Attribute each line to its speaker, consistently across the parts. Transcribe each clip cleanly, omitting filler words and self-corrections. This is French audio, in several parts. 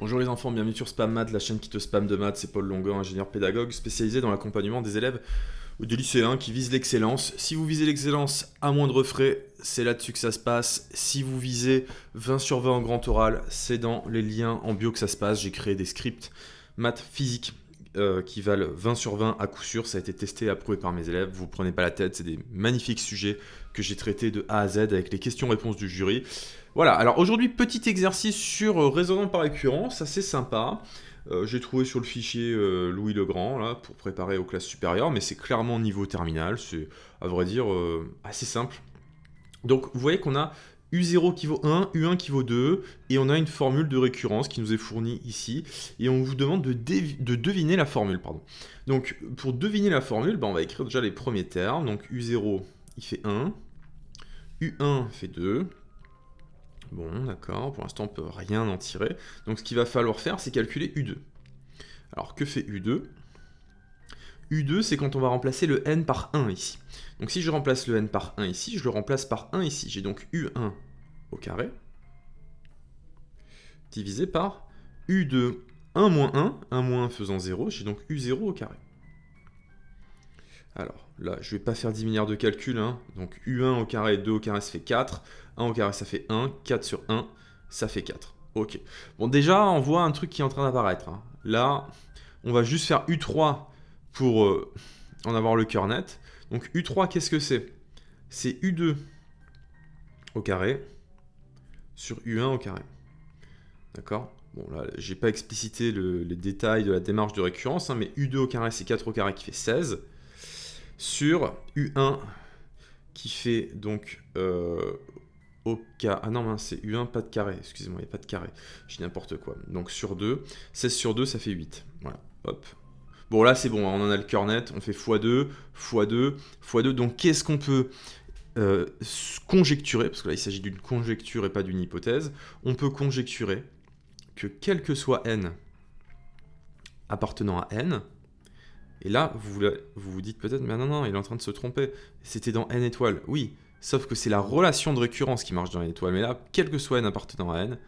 Speaker 1: Bonjour les enfants, bienvenue sur Spam Math, la chaîne qui te spam de maths. C'est Paul Longuin, ingénieur pédagogue spécialisé dans l'accompagnement des élèves ou des lycéens qui visent l'excellence. Si vous visez l'excellence à moindre frais, c'est là-dessus que ça se passe. Si vous visez 20 sur 20 en grand oral, c'est dans les liens en bio que ça se passe. J'ai créé des scripts maths physiques qui valent 20 sur 20 à coup sûr. Ça a été testé et approuvé par mes élèves. Vous ne prenez pas la tête, c'est des magnifiques sujets que j'ai traités de A à Z avec les questions-réponses du jury. Voilà, alors aujourd'hui, petit exercice sur raisonnement par récurrence, assez sympa. J'ai trouvé sur le fichier Louis Legrand là, pour préparer aux classes supérieures, mais c'est clairement niveau terminal, c'est à vrai dire assez simple. Donc vous voyez qu'on a U0 qui vaut 1, U1 qui vaut 2, et on a une formule de récurrence qui nous est fournie ici, et on vous demande de deviner la formule. Pardon. Donc pour deviner la formule, on va écrire déjà les premiers termes. Donc U0 il fait 1, U1 fait 2. Bon, d'accord, pour l'instant on peut rien en tirer. Donc ce qu'il va falloir faire, c'est calculer U2. Alors que fait U2 ? U2, c'est quand on va remplacer le n par 1 ici. Donc si je remplace le n par 1 ici, je le remplace par 1 ici. J'ai donc U1 au carré, divisé par U2, 1 moins 1, 1 moins 1 faisant 0, j'ai donc U0 au carré. Alors là, je ne vais pas faire 10 milliards de calculs, hein. Donc U1 au carré, 2 au carré, ça fait 4. 1 au carré, ça fait 1. 4 sur 1, ça fait 4. Ok. Bon, déjà, on voit un truc qui est en train d'apparaître, hein. Là, on va juste faire U3 pour en avoir le cœur net. Donc U3, qu'est-ce que c'est ? C'est U2 au carré sur U1 au carré. D'accord ? Bon, là, j'ai pas explicité les détails de la démarche de récurrence, hein, mais U2 au carré, c'est 4 au carré qui fait 16. Sur U1 qui fait donc au carré. Ah non, c'est U1, pas de carré. Excusez-moi, il n'y a pas de carré. Je dis n'importe quoi. Donc sur 2, 16 sur 2, ça fait 8. Voilà, hop. Bon, là, c'est bon, on en a le cœur net. On fait x2, x2, x2. Donc qu'est-ce qu'on peut conjecturer ? Parce que là, il s'agit d'une conjecture et pas d'une hypothèse. On peut conjecturer que quel que soit n appartenant à n, et là, vous vous dites peut-être, mais non, il est en train de se tromper. C'était dans n étoiles. Oui, sauf que c'est la relation de récurrence qui marche dans n étoiles. Mais là, quel que soit n appartenant à n,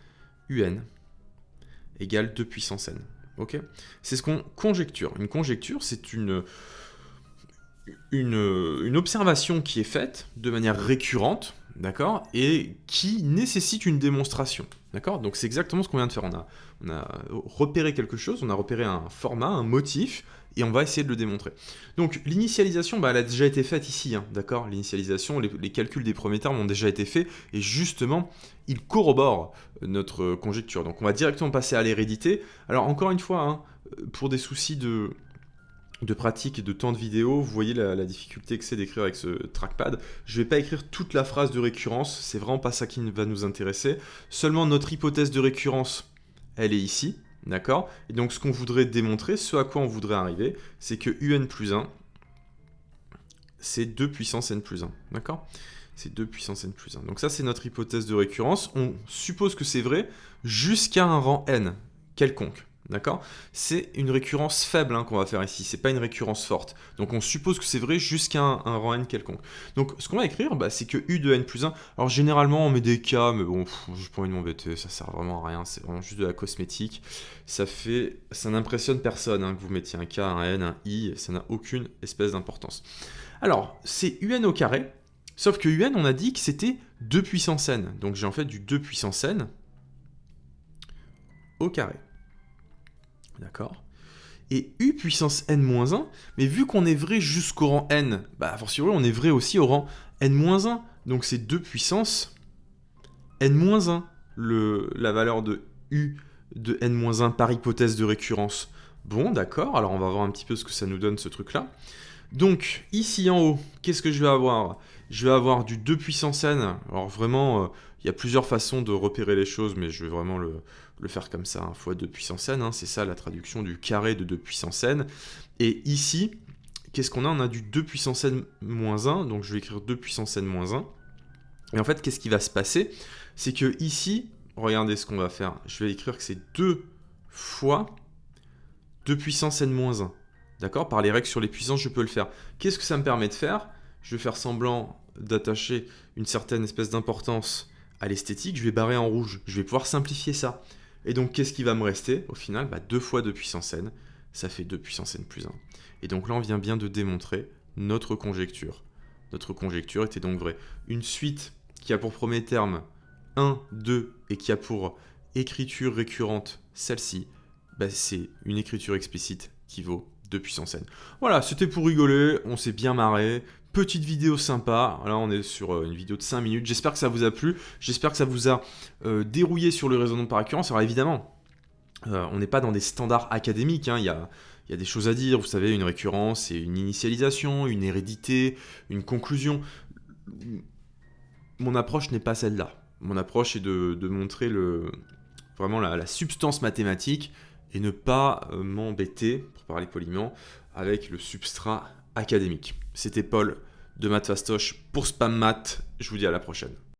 Speaker 1: un égale 2 puissance n. Ok ? C'est ce qu'on conjecture. Une conjecture, c'est une observation qui est faite de manière récurrente, d'accord, et qui nécessite une démonstration. D'accord ? Donc c'est exactement ce qu'on vient de faire. On a repéré quelque chose, on a repéré un format, un motif, et on va essayer de le démontrer. Donc l'initialisation, elle a déjà été faite ici, hein, d'accord ? L'initialisation, les calculs des premiers termes ont déjà été faits, et justement, ils corroborent notre conjecture. Donc on va directement passer à l'hérédité. Alors encore une fois, hein, pour des soucis de pratique et de temps de vidéo, vous voyez la difficulté que c'est d'écrire avec ce trackpad. Je ne vais pas écrire toute la phrase de récurrence, c'est vraiment pas ça qui va nous intéresser. Seulement notre hypothèse de récurrence, elle est ici, d'accord ? Et donc ce qu'on voudrait démontrer, ce à quoi on voudrait arriver, c'est que un plus 1, c'est 2 puissance n plus 1, d'accord ? C'est 2 puissance n plus 1. Donc ça, c'est notre hypothèse de récurrence. On suppose que c'est vrai jusqu'à un rang n quelconque. D'accord ? C'est une récurrence faible, hein, qu'on va faire ici, c'est pas une récurrence forte. Donc on suppose que c'est vrai jusqu'à un rang n quelconque. Donc ce qu'on va écrire, c'est que U de n plus 1, alors généralement on met des cas, mais bon, j'ai pas envie de m'embêter, ça sert vraiment à rien, c'est vraiment juste de la cosmétique. Ça n'impressionne personne, hein, que vous mettiez un K, un N, un I, ça n'a aucune espèce d'importance. Alors, c'est UN au carré, sauf que UN, on a dit que c'était 2 puissance n, donc j'ai en fait du 2 puissance n au carré. D'accord ? Et U puissance n-1, mais vu qu'on est vrai jusqu'au rang n, a fortiori on est vrai aussi au rang n-1, donc c'est 2 puissance n-1, la valeur de U de n-1 par hypothèse de récurrence. Bon, d'accord, alors on va voir un petit peu ce que ça nous donne ce truc-là. Donc, ici en haut, qu'est-ce que je vais avoir ? Je vais avoir du 2 puissance n. Alors vraiment, il y a plusieurs façons de repérer les choses, mais je vais vraiment le faire comme ça, hein, fois 2 puissance n. Hein, c'est ça la traduction du carré de 2 puissance n. Et ici, qu'est-ce qu'on a ? On a du 2 puissance n moins 1, donc je vais écrire 2 puissance n moins 1. Et en fait, qu'est-ce qui va se passer ? C'est que ici, regardez ce qu'on va faire. Je vais écrire que c'est 2 fois 2 puissance n moins 1. D'accord ? Par les règles sur les puissances, je peux le faire. Qu'est-ce que ça me permet de faire ? Je vais faire semblant d'attacher une certaine espèce d'importance à l'esthétique. Je vais barrer en rouge. Je vais pouvoir simplifier ça. Et donc, qu'est-ce qui va me rester au final? 2 fois 2 puissance n, ça fait 2 puissance n plus 1. Et donc là, on vient bien de démontrer notre conjecture. Notre conjecture était donc vraie. Une suite qui a pour premier terme 1, 2 et qui a pour écriture récurrente celle-ci, c'est une écriture explicite qui vaut 2 puissance n. Voilà, c'était pour rigoler, on s'est bien marré. Petite vidéo sympa, là on est sur une vidéo de 5 minutes, j'espère que ça vous a plu, j'espère que ça vous a dérouillé sur le raisonnement par récurrence. Alors évidemment, on n'est pas dans des standards académiques, hein. Il y a des choses à dire, vous savez, une récurrence, c'est une initialisation, une hérédité, une conclusion. Mon approche n'est pas celle-là. Mon approche est de montrer vraiment la substance mathématique et ne pas m'embêter, pour parler poliment, avec le substrat académique. C'était Paul de Math Fastoche pour Spam Math. Je vous dis à la prochaine.